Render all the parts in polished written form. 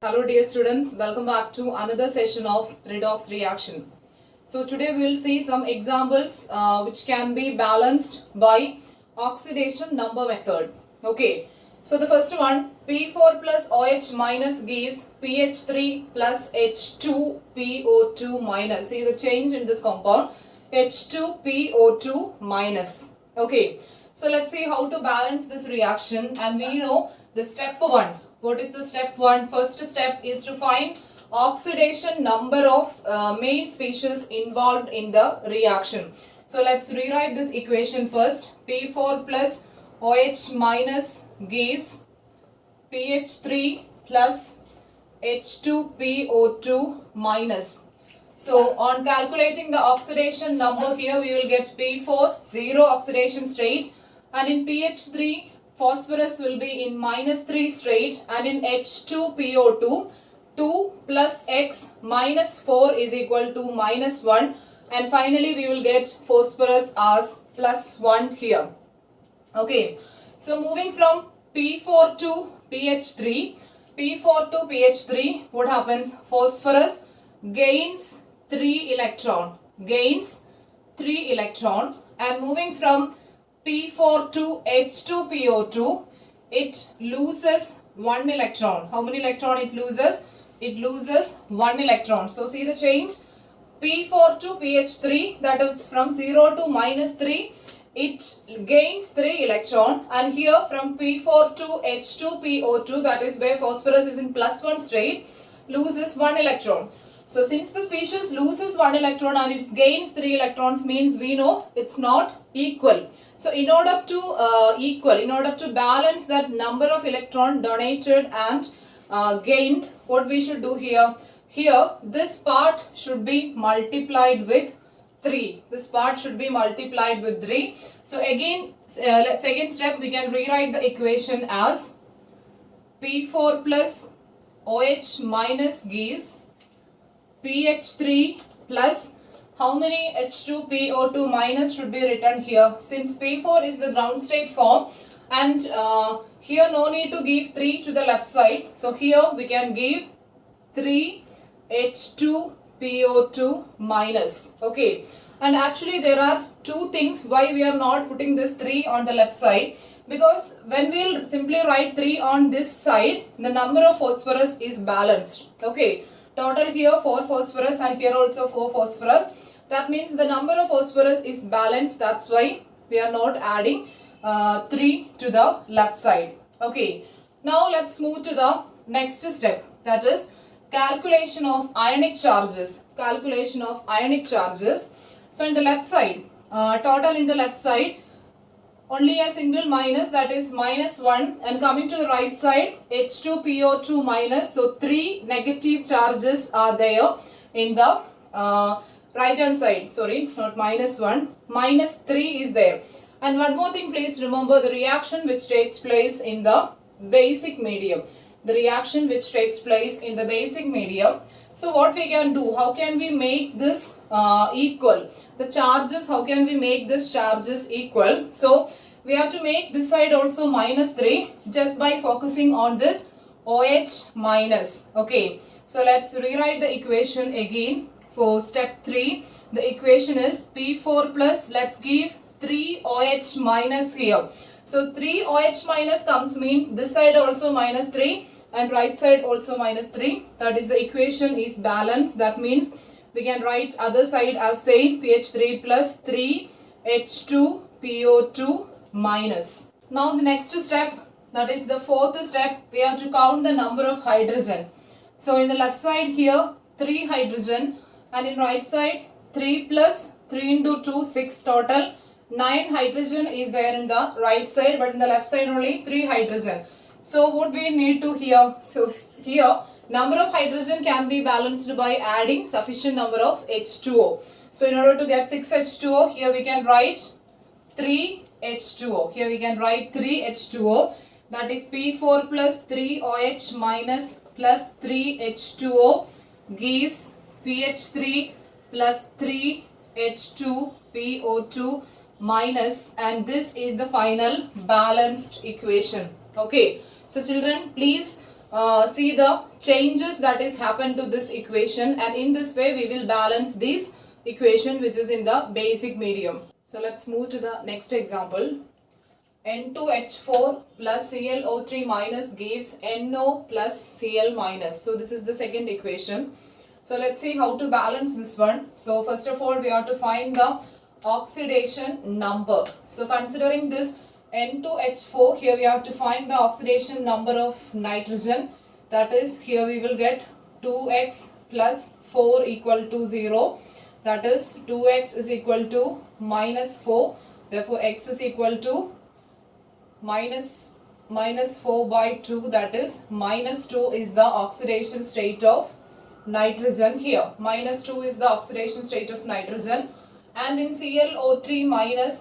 Hello dear students, welcome back to another session of redox reaction. So today we will see some examples which can be balanced by oxidation number method. Okay, so the first one, P4 plus OH minus gives PH3 plus H2PO2 minus. See the change in this compound, H2PO2 minus. Okay, so let's see how to balance this reaction, and we know the step 1. What is the step 1? First step is to find oxidation number of main species involved in the reaction. So let's rewrite this equation first. P4 plus OH minus gives PH3 plus H2PO2 minus. So on calculating the oxidation number here, we will get P4 0 oxidation state, and in PH3 phosphorus will be in -3 state, and in H2PO2 2 plus X minus 4 is equal to -1, and finally we will get phosphorus as +1 here. Okay, so moving from P4 to PH3, P4 to PH3, what happens? Phosphorus gains 3 electron, and moving from P4 to H2PO2, it loses 1 electron. How many electron it loses? It loses 1 electron. So see the change. P4 to PH3, that is from 0 to -3, it gains 3 electron, and here from P4 to H2PO2, that is where phosphorus is in +1 state, loses 1 electron. So since the species loses 1 electron and it gains 3 electrons, means we know it's not equal. So in order to balance that number of electron donated and gained, what we should do here? Here this part should be multiplied with 3. This part should be multiplied with 3. So again, second step, we can rewrite the equation as P4 plus OH minus gives PH3 plus how many H2PO2 minus should be written here? Since P4 is the ground state form, and here no need to give 3 to the left side. So here we can give 3 H2PO2 minus. Okay, and actually there are two things why we are not putting this 3 on the left side. Because when we will simply write 3 on this side, the number of phosphorus is balanced. Okay, total here 4 phosphorus and here also 4 phosphorus. That means the number of phosphorus is balanced. That's why we are not adding 3 to the left side. Okay, now let's move to the next step, that is calculation of ionic charges. So in the left side, total in the left side, only a single minus, that is -1, and coming to the right side, H2PO2 minus. So 3 negative charges are there in the right hand side. Sorry, not -1, -3 is there. And one more thing, please remember the reaction which takes place in the basic medium. So what we can do, how can we make this equal? The charges, how can we make this charges equal? So we have to make this side also -3 just by focusing on this OH minus. Okay, so let's rewrite the equation again for step 3. The equation is P4 plus, let's give 3 OH minus here. So 3 OH minus comes mean this side also -3 and right side also -3. That is, the equation is balanced. That means we can write other side as say PH3 plus 3 H2PO2 minus. Now the next step, that is the fourth step, we have to count the number of hydrogen. So in the left side here 3 hydrogen, and in right side 3 plus 3 into 2, 6 total. 9 hydrogen is there in the right side, but in the left side only 3 hydrogen. So what we need to here, so here number of hydrogen can be balanced by adding sufficient number of H2O. So in order to get 6 H2O, here we can write 3 H2O. Here we can write 3 H2O. That is P4 plus 3 OH minus plus 3 H2O gives PH3 plus 3 H2PO2 minus, and this is the final balanced equation. Okay, so children, please see the changes that is happened to this equation, and in this way we will balance this equation which is in the basic medium. So let's move to the next example. N2H4 plus ClO3 minus gives NO plus Cl minus. So this is the second equation. So let's see how to balance this one. So first of all we have to find the oxidation number. So considering this N2H4, here we have to find the oxidation number of nitrogen. That is, here we will get 2x plus 4 equal to 0. That is, 2x is equal to minus 4. Therefore, x is equal to minus 4 by 2. That is, minus 2 is the oxidation state of nitrogen here. Minus 2 is the oxidation state of nitrogen. And in ClO3 minus,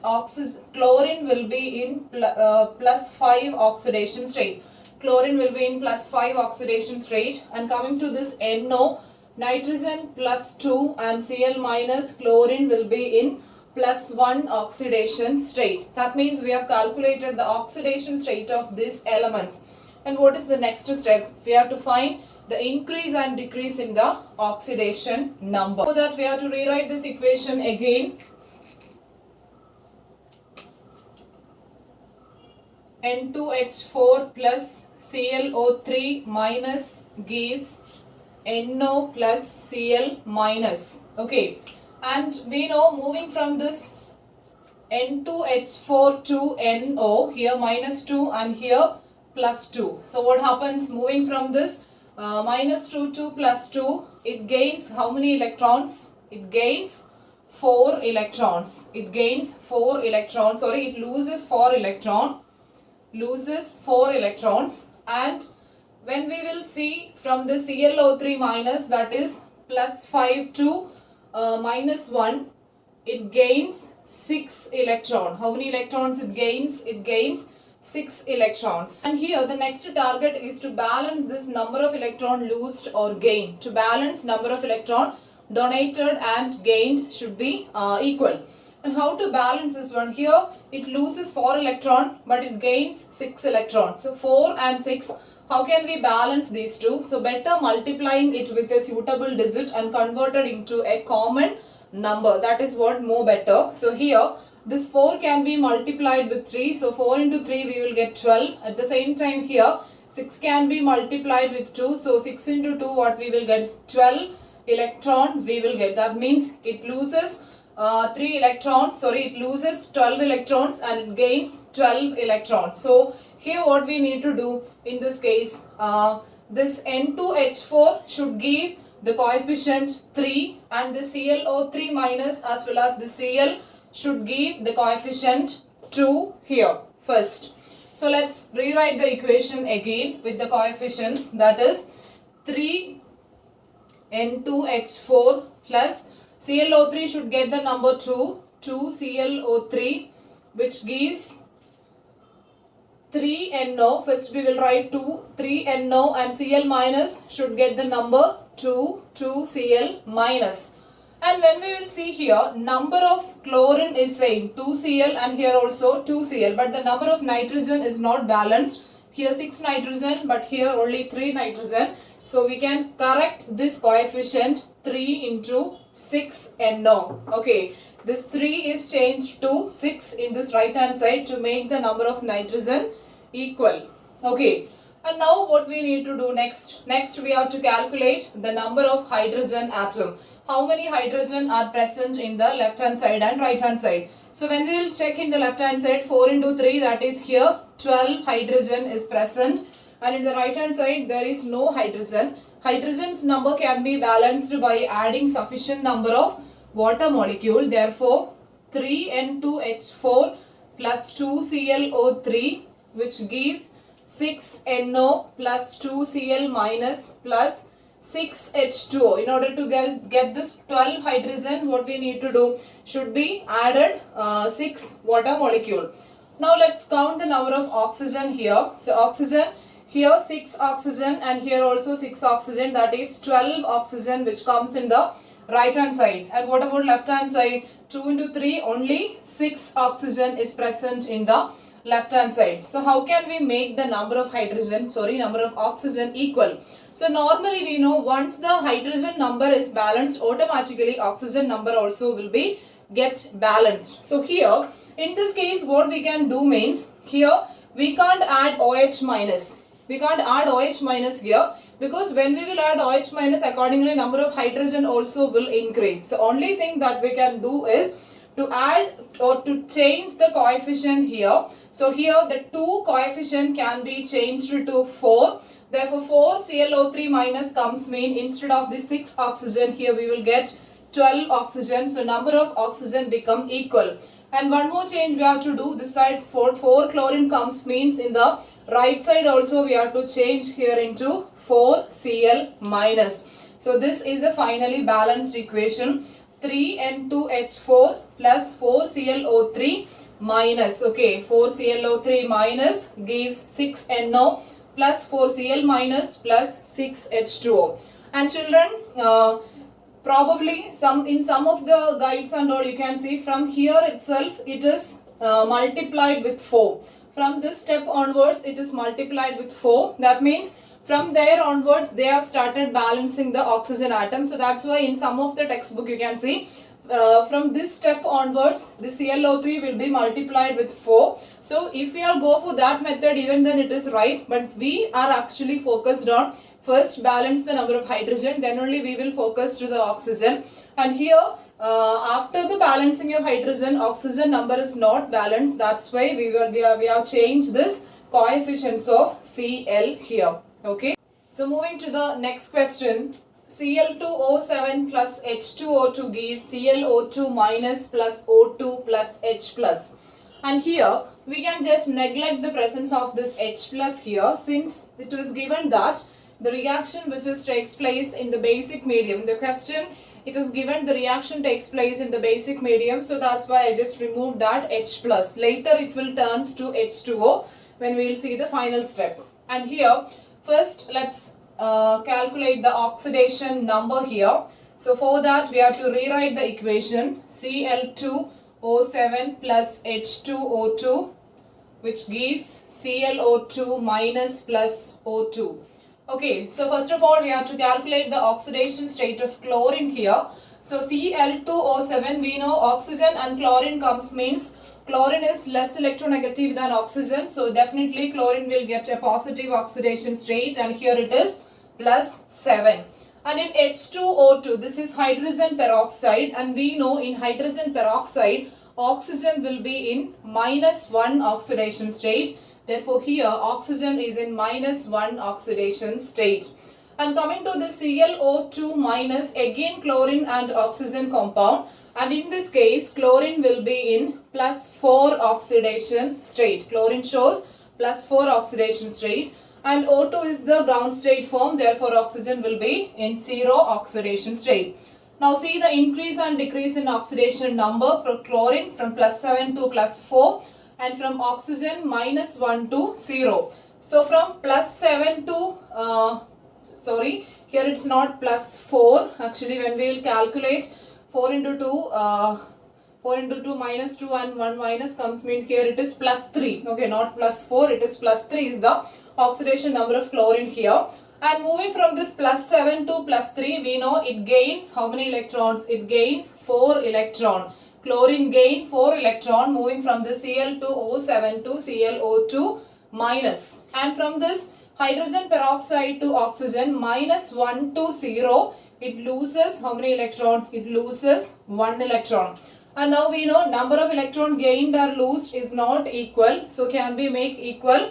chlorine will be in plus 5 oxidation state. Chlorine will be in plus 5 oxidation state. And coming to this NO, nitrogen plus 2 and Cl minus, chlorine will be in plus 1 oxidation state. That means we have calculated the oxidation state of these elements. And what is the next step? We have to find the increase and decrease in the oxidation number. So that we have to rewrite this equation again. N2H4 plus ClO3 minus gives NO plus Cl minus. Okay. And we know, moving from this N2H4 to NO, here minus 2 and here plus 2. So what happens moving from this minus 2 to plus 2, it gains how many electrons? It gains 4 electrons. It gains 4 electrons. Sorry, it loses 4 electrons. Loses 4 electrons. And when we will see from the ClO3 minus, that is plus 5 to minus 1, it gains 6 electrons. How many electrons it gains? It gains 6 electrons. And here the next target is to balance this number of electron lost or gained. To balance number of electron donated and gained should be equal. And how to balance this one? Here it loses 4 electron but it gains 6 electrons. So 4 and 6, how can we balance these two? So better multiplying it with a suitable digit and convert it into a common number. That is what more better. So here this 4 can be multiplied with 3. So 4 into 3 we will get 12. At the same time here 6 can be multiplied with 2. So 6 into 2 what we will get? 12 electron we will get. That means it loses 3 electrons. Sorry, it loses 12 electrons and it gains 12 electrons. So here what we need to do in this case, this N2H4 should give the coefficient 3 and the ClO3 minus as well as the Cl should give the coefficient 2 here first. So let's rewrite the equation again with the coefficients, that is 3 N2H4 plus ClO3 should get the number 2 ClO3 which gives 3NO. First we will write 3NO and Cl minus should get the number 2Cl minus. And when we will see here, number of chlorine is same, 2Cl, and here also 2Cl, but the number of nitrogen is not balanced. Here 6 nitrogen but here only 3 nitrogen. So we can correct this coefficient 3 into 6NO. Okay, this 3 is changed to 6 in this right hand side to make the number of nitrogen equal. Okay, and now what we need to do next? Next we have to calculate the number of hydrogen atom. How many hydrogen are present in the left hand side and right hand side? So when we will check in the left hand side, 4 into 3, that is here 12 hydrogen is present, and in the right hand side there is no hydrogen. Hydrogen's number can be balanced by adding sufficient number of water molecule. Therefore 3N2H4 plus 2ClO3 which gives 6NO plus 2Cl minus plus 6H2O. In order to get this 12 hydrogen, what we need to do should be added 6 water molecule. Now let's count the number of oxygen here. So oxygen, here 6 oxygen and here also 6 oxygen, that is 12 oxygen which comes in the right hand side. And what about left hand side? 2 into 3, only 6 oxygen is present in the left hand side. So how can we make the number of oxygen equal? So normally we know once the hydrogen number is balanced, automatically oxygen number also will be get balanced. So here in this case what we can do means, here we can't add OH minus. We can't add OH minus here, because when we will add OH minus, accordingly number of hydrogen also will increase. So only thing that we can do is to add or to change the coefficient here. So here the 2 coefficient can be changed to 4. Therefore 4 ClO3 minus comes mean instead of the 6 oxygen, here we will get 12 oxygen. So number of oxygen become equal. And one more change we have to do, this side 4 chlorine comes means in the right side also we have to change here into 4 Cl minus. So this is the finally balanced equation, 3N2H4 plus 4 ClO3 minus. Okay, 4 ClO3 minus gives 6NO plus 4 Cl minus plus 6H2O. And children, probably in some of the guides and all you can see from here itself it is multiplied with 4. From this step onwards it is multiplied with 4. That means from there onwards they have started balancing the oxygen atom. So that's why in some of the textbook you can see from this step onwards the ClO3 will be multiplied with 4. So if we are go for that method, even then it is right, but we are actually focused on first balance the number of hydrogen, then only we will focus to the oxygen. And here after the balancing of hydrogen, oxygen number is not balanced. That's why we have changed this coefficients of Cl here. Okay. So moving to the next question. Cl2O7 plus H2O2 gives ClO2 minus plus O2 plus H plus. And here we can just neglect the presence of this H plus here, since it was given that the reaction which takes place in the basic medium. The question, it is given the reaction takes place in the basic medium. So that's why I just removed that H plus. Later it will turns to H2O when we will see the final step. And here first let's calculate the oxidation number here. So for that we have to rewrite the equation, Cl2O7 plus H2O2 which gives ClO2 minus plus O2. Okay, so first of all we have to calculate the oxidation state of chlorine here. So Cl2O7, we know oxygen and chlorine comes means chlorine is less electronegative than oxygen. So definitely chlorine will get a positive oxidation state, and here it is plus 7. And in H2O2, this is hydrogen peroxide, and we know in hydrogen peroxide oxygen will be in -1 oxidation state. Therefore here oxygen is in -1 oxidation state. And coming to the ClO2 minus, again chlorine and oxygen compound, and in this case chlorine will be in +4 oxidation state. Chlorine shows +4 oxidation state, and O2 is the ground state form, therefore oxygen will be in 0 oxidation state. Now see the increase and decrease in oxidation number from chlorine from +7 to +4, and from oxygen -1 to 0. So from +7 to here it's not +4. Actually when we will calculate 4 into 2 minus 2 and 1 minus comes means here it is +3. Okay, not +4, it is +3 is the oxidation number of chlorine here. And moving from this +7 to +3, we know it gains how many electrons? It gains 4 electron. Chlorine gain 4 electron, moving from the Cl2O7 to ClO2 minus. And from this hydrogen peroxide to oxygen -1 to 0, it loses how many electron? It loses 1 electron. And now we know number of electron gained or lost is not equal. So can we make equal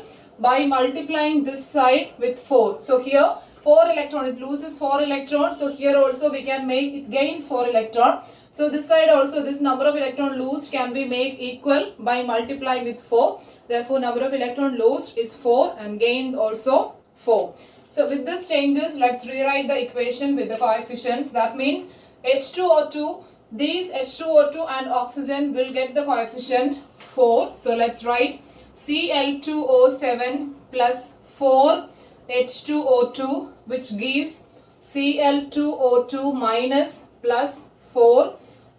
by multiplying this side with 4. So here 4 electron, it loses 4 electron. So here also we can make it gains 4 electron. So this side also this number of electron lost can be made equal by multiplying with 4. Therefore number of electron lost is 4 and gained also 4. So with this changes, let's rewrite the equation with the coefficients. That means H2O2, these H2O2 and oxygen will get the coefficient 4. So let's write Cl2O7 plus 4 H2O2 which gives Cl2O2 minus plus 4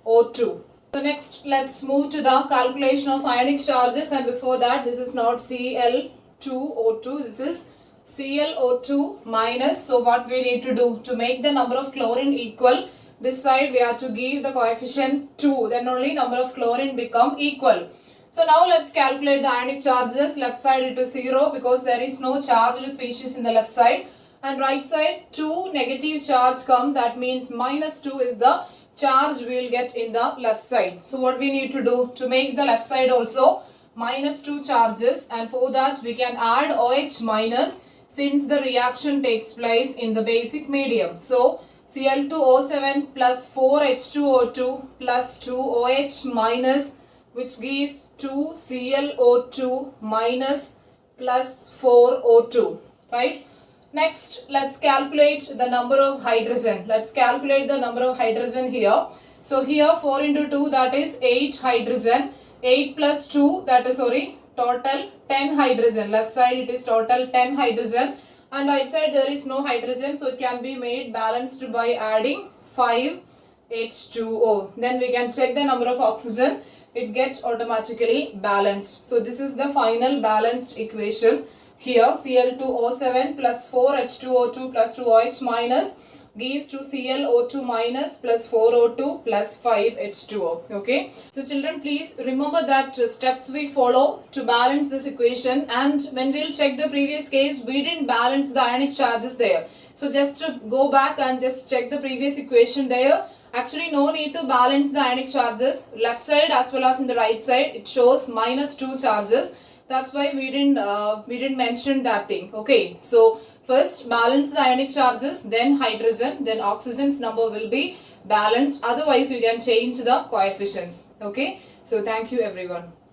O2. So next let's move to the calculation of ionic charges, and before that this is not Cl2O2, this is ClO2 minus. So what we need to do to make the number of chlorine equal, this side we have to give the coefficient 2, then only number of chlorine become equal. So now let's calculate the ionic charges. Left side it is 0 because there is no charged species in the left side, and right side 2 negative charge come, that means minus 2 is the charge we will get in the left side. So what we need to do to make the left side also minus 2 charges, and for that we can add OH minus since the reaction takes place in the basic medium. So Cl2O7 plus 4H2O2 plus 2OH minus, which gives 2ClO2 minus plus 4O2, right? Next, let's calculate the number of hydrogen. Let's calculate the number of hydrogen here. So here 4 into 2, that is 8 hydrogen. 8 plus 2, that is total 10 hydrogen. Left side it is total 10 hydrogen, and right side there is no hydrogen, so it can be made balanced by adding 5 H2O. Then we can check the number of oxygen. It gets automatically balanced. So this is the final balanced equation. Here Cl2O7 plus 4H2O2 plus 2OH minus gives to ClO2 minus plus 4O2 plus 5H2O. Okay. So children, please remember that steps we follow to balance this equation, and when we'll check the previous case, we didn't balance the ionic charges there. So just to go back and just check the previous equation there. Actually no need to balance the ionic charges. Left side as well as in the right side it shows minus 2 charges. That's why we didn't mention that thing. Okay, so first balance the ionic charges, then hydrogen, then oxygen's number will be balanced. Otherwise you can change the coefficients. Okay, so thank you everyone.